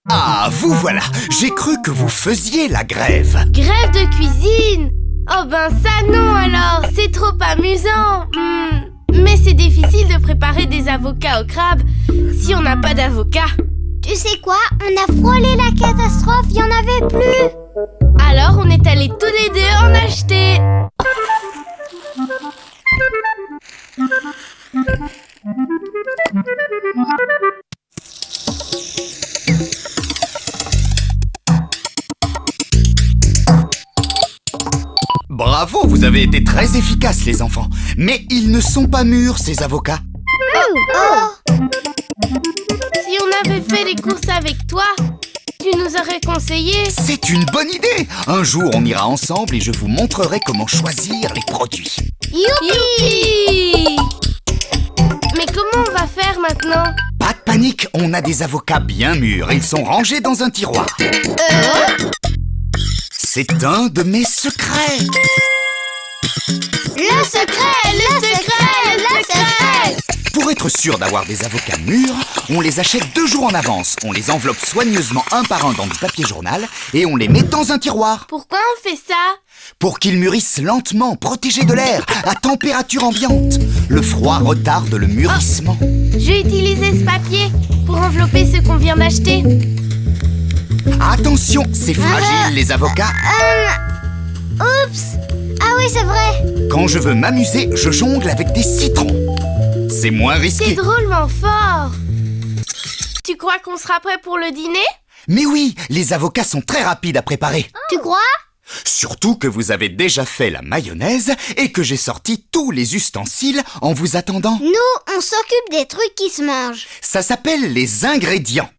Ah, vous voilà! J'ai cru que vous faisiez la grève. Grève de cuisine? Oh ben ça non alors, c'est trop amusant. Mais c'est difficile de préparer des avocats au crabe si on n'a pas d'avocat. Tu sais quoi? On a frôlé la catastrophe, il n'y en avait plus. Alors on est allés tous les deux en acheter. Bravo, vous avez été très efficaces, les enfants. Mais ils ne sont pas mûrs, ces avocats. Si on avait fait les courses avec toi, tu nous aurais conseillé. C'est une bonne idée. Un jour, on ira ensemble et je vous montrerai comment choisir les produits. Youpi! Mais comment on va faire maintenant? Pas de panique, on a des avocats bien mûrs. Ils sont rangés dans un tiroir. C'est un de mes secrets. Le secret, le secret, le secret. Pour être sûr d'avoir des avocats mûrs, on les achète 2 jours en avance. On les enveloppe soigneusement un par un dans du papier journal et on les met dans un tiroir. Pourquoi on fait ça? Pour qu'ils mûrissent lentement, protégés de l'air, à température ambiante. Le froid retarde le mûrissement. Je vais utiliser ce papier pour envelopper ce qu'on vient d'acheter. Attention, c'est fragile les avocats. Oups. Ah oui, c'est vrai. Quand je veux m'amuser, je jongle avec des citrons. C'est moins C'est risqué. drôlement fort. Tu crois qu'on sera prêt pour le dîner? Mais oui, les avocats sont très rapides à préparer. Tu crois? Surtout que vous avez déjà fait la mayonnaise et que j'ai sorti tous les ustensiles en vous attendant. Nous, on s'occupe des trucs qui se mangent. Ça s'appelle les ingrédients.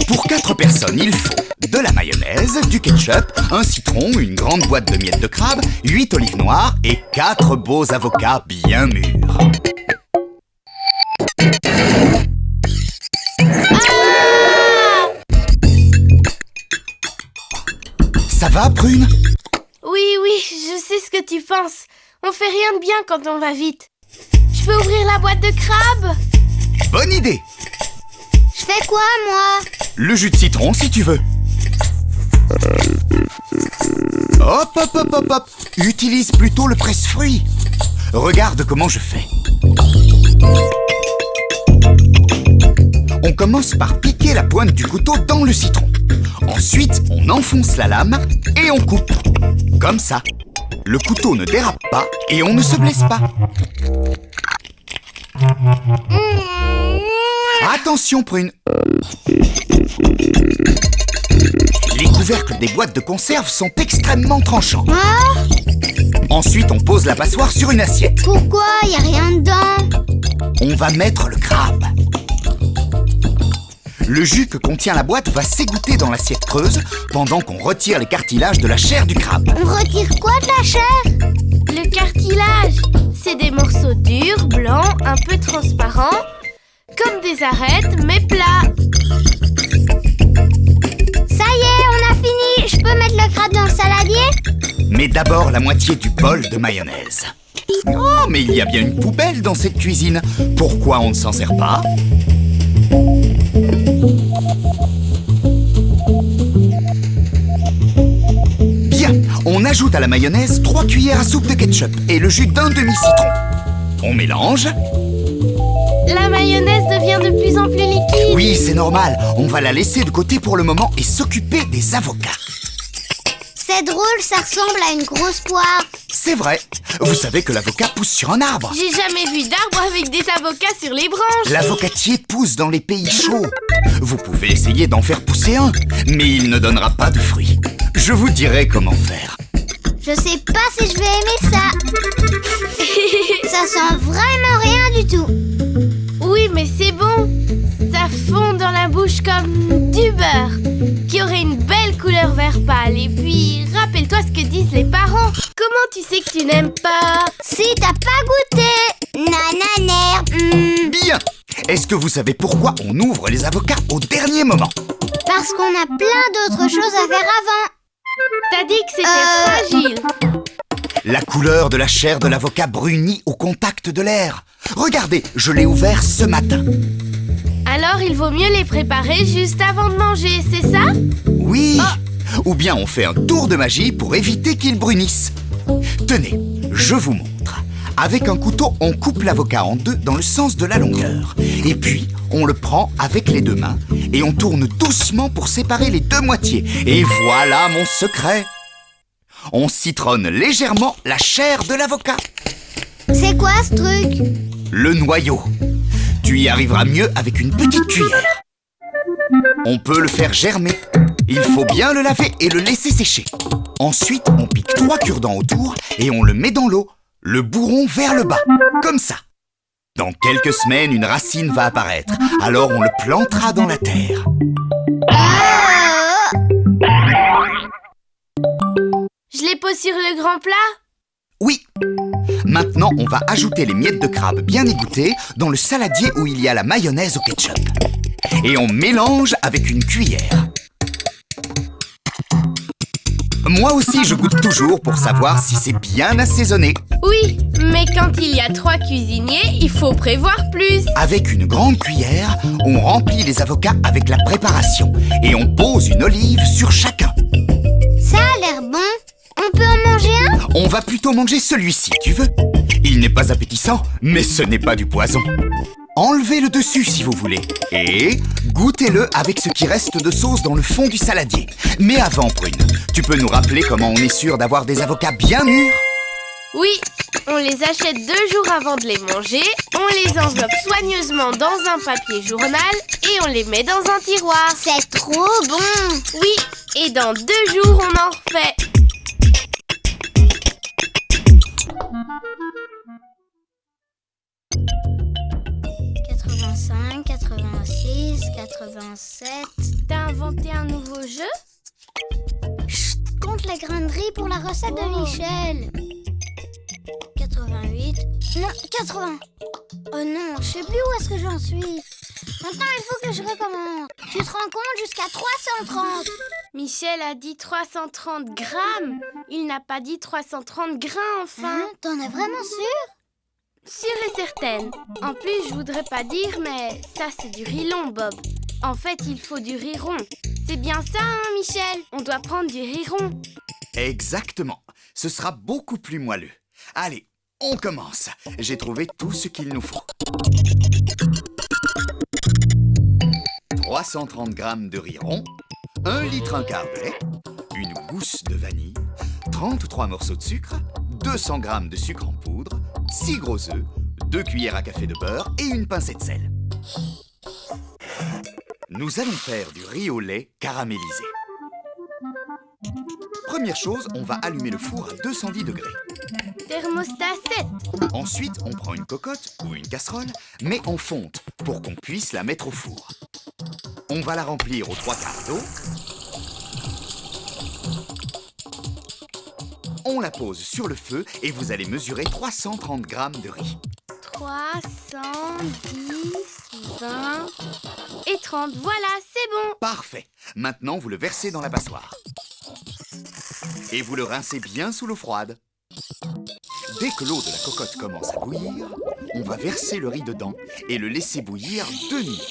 Pour 4 personnes, il faut de la mayonnaise, du ketchup, un citron, une grande boîte de miel de crabe, 8 olives noires et 4 beaux avocats bien mûrs. Ça va, Prune? Oui, je sais ce que tu penses. On fait rien de bien quand on va vite. Je peux ouvrir la boîte de crabe? Bonne idée! Je fais quoi, moi? Le jus de citron, si tu veux. Hop, hop, hop, hop, hop. Utilise plutôt le presse-fruits. Regarde comment je fais. On commence par piquer la pointe du couteau dans le citron. Ensuite, on enfonce la lame et on coupe. Comme ça. Le couteau ne dérape pas et on ne se blesse pas. Attention, Prune. Les couvercles des boîtes de conserve sont extrêmement tranchants. Ensuite, on pose la passoire sur une assiette. Pourquoi? Y a rien dedans. On va mettre le crabe. Le jus que contient la boîte va s'égoutter dans l'assiette creuse pendant qu'on retire les cartilages de la chair du crabe. On retire quoi de la chair? Le cartilage, c'est des morceaux durs, blancs, un peu transparents, comme des arêtes, mais plats. Ça y est, on a fini. Je peux mettre le crabe dans le saladier? Mais d'abord la moitié du bol de mayonnaise. Oh, mais il y a bien une poubelle dans cette cuisine. Pourquoi on ne s'en sert pas? Bien, on ajoute à la mayonnaise 3 cuillères à soupe de ketchup et le jus d'un demi-citron. On mélange. La mayonnaise devient de plus en plus liquide. Oui, c'est normal. On va la laisser de côté pour le moment et s'occuper des avocats. C'est drôle, ça ressemble à une grosse poire. C'est vrai. Vous savez que l'avocat pousse sur un arbre. J'ai jamais vu d'arbre avec des avocats sur les branches. L'avocatier pousse dans les pays chauds. Vous pouvez essayer d'en faire pousser un, mais il ne donnera pas de fruits. Je vous dirai comment faire. Je sais pas si je vais aimer ça. Ça sent vraiment rien du tout. Oui, mais c'est bon. Ça fond dans la bouche comme du beurre, qui aurait une belle couleur vert pâle. Et puis, rappelle-toi ce que disent les parents. Comment tu sais que tu n'aimes pas? Si t'as pas goûté. Nananer. Bien. Est-ce que vous savez pourquoi on ouvre les avocats au dernier moment? Parce qu'on a plein d'autres choses à faire avant. T'as dit que c'était fragile. La couleur de la chair de l'avocat brunit au contact de l'air. Regardez, je l'ai ouvert ce matin. Alors il vaut mieux les préparer juste avant de manger, c'est ça? Oui. Ou bien on fait un tour de magie pour éviter qu'ils brunissent. Tenez, je vous montre. Avec un couteau, on coupe l'avocat en deux dans le sens de la longueur. Et puis, on le prend avec les deux mains et on tourne doucement pour séparer les deux moitiés. Et voilà mon secret. On citronne légèrement la chair de l'avocat. C'est quoi ce truc? Le noyau. Tu y arriveras mieux avec une petite cuillère. On peut le faire germer. Il faut bien le laver et le laisser sécher. Ensuite, on pique 3 cure-dents autour et on le met dans l'eau, le bourron vers le bas, comme ça. Dans quelques semaines, une racine va apparaître. Alors on le plantera dans la terre. Je les pose sur le grand plat? Oui. Maintenant, on va ajouter les miettes de crabe bien égouttées dans le saladier où il y a la mayonnaise au ketchup. Et on mélange avec une cuillère. Moi aussi, je goûte toujours pour savoir si c'est bien assaisonné. Oui, mais quand il y a 3 cuisiniers, il faut prévoir plus. Avec une grande cuillère, on remplit les avocats avec la préparation et on pose une olive sur chacun. Ça a l'air bon. On peut en manger un? On va plutôt manger celui-ci, tu veux? Il n'est pas appétissant, mais ce n'est pas du poison. Enlevez le dessus si vous voulez. Et goûtez-le avec ce qui reste de sauce dans le fond du saladier. Mais avant, Prune, tu peux nous rappeler comment on est sûr d'avoir des avocats bien mûrs? Oui, on les achète 2 jours avant de les manger, on les enveloppe soigneusement dans un papier journal et on les met dans un tiroir. C'est trop bon. Oui, et dans 2 jours, on en refait. « 86, 87... » T'as inventé un nouveau jeu? Chut, compte les grains de riz pour la recette de Michel. 88... Non, 80. Oh non, je sais plus où est-ce que j'en suis. Maintenant, il faut que je recommence. Tu te rends compte, jusqu'à 330. Michel a dit 330 grammes. Il n'a pas dit 330 grains, enfin. Hein, t'en es vraiment sûr? Sûre et certaine. En plus, je voudrais pas dire, mais ça, c'est du riz long, Bob. En fait, il faut du riz rond. C'est bien ça, hein, Michel? On doit prendre du riz rond. Exactement. Ce sera beaucoup plus moelleux. Allez, on commence. J'ai trouvé tout ce qu'il nous faut. 330 grammes de riz rond, 1 litre 1/4 de lait, une gousse de vanille, 33 morceaux de sucre, 200 grammes de sucre en poudre, 6 gros œufs, 2 cuillères à café de beurre et une pincée de sel. Nous allons faire du riz au lait caramélisé. Première chose, on va allumer le four à 210 degrés. Thermostat 7. Ensuite, on prend une cocotte ou une casserole, mais en fonte pour qu'on puisse la mettre au four. On va la remplir aux 3/4 d'eau. On la pose sur le feu et vous allez mesurer 330 grammes de riz. 310, 20 et 30. Voilà, c'est bon. Parfait. Maintenant, vous le versez dans la passoire. Et vous le rincez bien sous l'eau froide. Dès que l'eau de la cocotte commence à bouillir, on va verser le riz dedans et le laisser bouillir 2 minutes.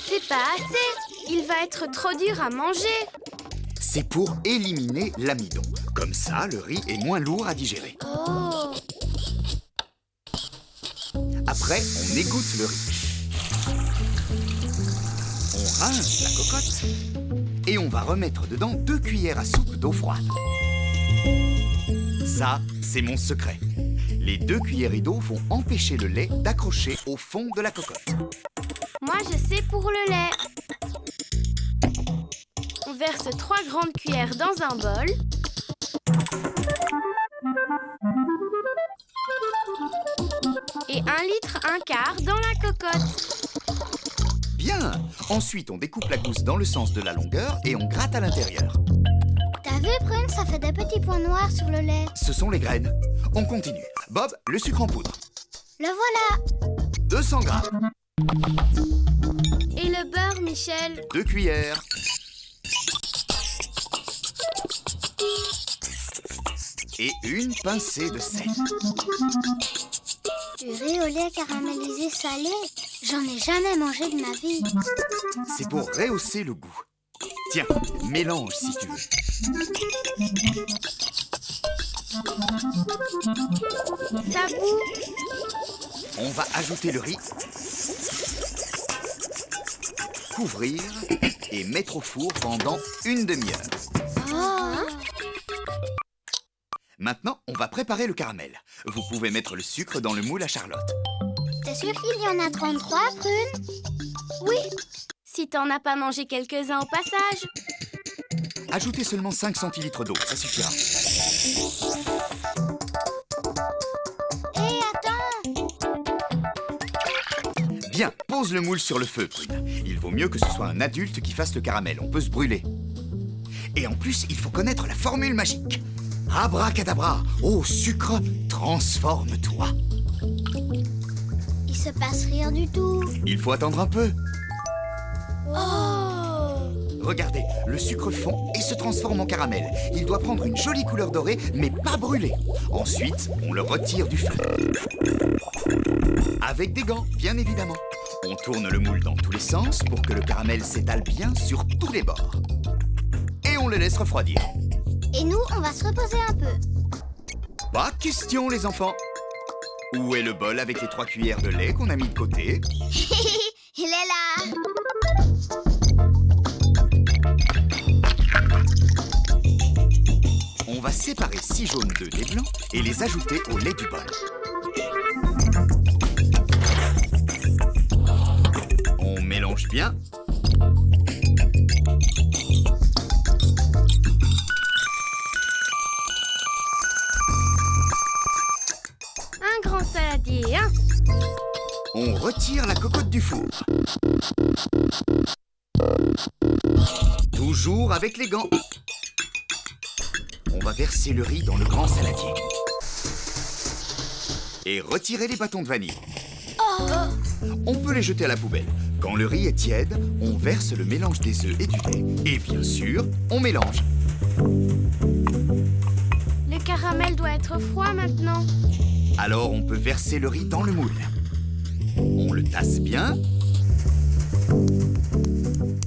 C'est pas assez. Il va être trop dur à manger. C'est pour éliminer l'amidon. Comme ça, le riz est moins lourd à digérer. Oh. Après, on égoutte le riz. On rince la cocotte et on va remettre dedans 2 cuillères à soupe d'eau froide. Ça, c'est mon secret. Les 2 cuillerées d'eau vont empêcher le lait d'accrocher au fond de la cocotte. Moi, je sais pour le lait. On verse 3 grandes cuillères dans un bol. Et 1 litre 1/4 dans la cocotte. Bien. Ensuite, on découpe la gousse dans le sens de la longueur et on gratte à l'intérieur. T'as vu, Prune, ça fait des petits points noirs sur le lait. Ce sont les graines. On continue. Bob, le sucre en poudre. Le voilà. 200 grammes. Et le beurre, Michel? 2 cuillères. et une pincée de sel. Du riz au lait caramélisé salé, j'en ai jamais mangé de ma vie. C'est pour rehausser le goût. Tiens, mélange si tu veux. Ça bout. On va ajouter le riz, couvrir et mettre au four pendant une demi-heure. Oh. Maintenant, on va préparer le caramel. Vous pouvez mettre le sucre dans le moule à Charlotte. T'es sûr qu'il y en a 33, Prune? Oui, si t'en as pas mangé quelques-uns au passage. Ajoutez seulement 5 centilitres d'eau, ça suffira. Hé, attends! Bien, pose le moule sur le feu, Prune. Il vaut mieux que ce soit un adulte qui fasse le caramel, on peut se brûler. Et en plus, il faut connaître la formule magique. Abracadabra, ô sucre, transforme-toi. Il se passe rien du tout. Il faut attendre un peu. Oh! Regardez, le sucre fond et se transforme en caramel. Il doit prendre une jolie couleur dorée, mais pas brûler. Ensuite, on le retire du feu. Avec des gants, bien évidemment. On tourne le moule dans tous les sens pour que le caramel s'étale bien sur tous les bords. Et on le laisse refroidir. Et nous, on va se reposer un peu. Pas de question, les enfants. Où est le bol avec les 3 cuillères de lait qu'on a mis de côté? Il est là. On va séparer 6 jaunes d'œufs des blancs et les ajouter au lait du bol. On mélange bien. Un grand saladier, hein? On retire la cocotte du four. Toujours avec les gants. On va verser le riz dans le grand saladier. Et retirer les bâtons de vanille. On peut les jeter à la poubelle. Quand le riz est tiède, on verse le mélange des œufs et du lait. Et bien sûr, on mélange. Le caramel doit être froid maintenant. Alors on peut verser le riz dans le moule. On le tasse bien.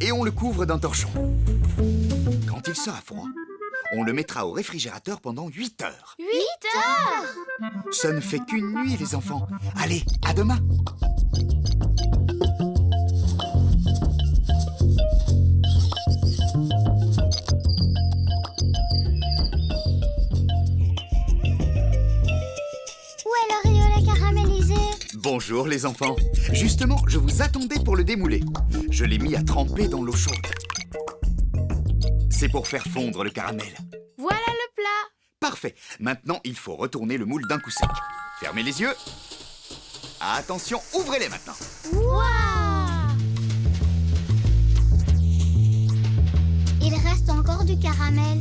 Et on le couvre d'un torchon. Quand il sera froid, on le mettra au réfrigérateur pendant 8 heures. 8 heures! Ça ne fait qu'une nuit, les enfants. Allez, à demain. Où est le riz au lait caramélisé? Bonjour, les enfants. Justement, je vous attendais pour le démouler. Je l'ai mis à tremper dans l'eau chaude. C'est pour faire fondre le caramel. Voilà le plat. Parfait. Maintenant, il faut retourner le moule d'un coup sec. Fermez les yeux. Attention, ouvrez-les maintenant. Waouh! Il reste encore du caramel.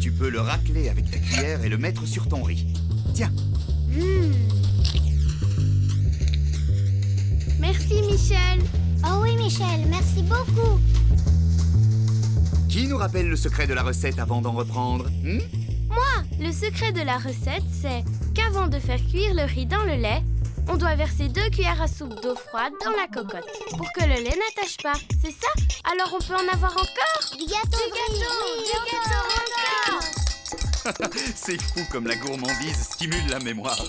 Tu peux le racler avec ta cuillère et le mettre sur ton riz. Tiens. Merci, Michel. Oh oui, Michel, merci beaucoup. Qui nous rappelle le secret de la recette avant d'en reprendre? Moi, le secret de la recette, c'est qu'avant de faire cuire le riz dans le lait, on doit verser 2 cuillères à soupe d'eau froide dans la cocotte pour que le lait n'attache pas. C'est ça? Alors on peut en avoir encore? Du gâteau, Du gâteau encore! C'est fou comme la gourmandise stimule la mémoire.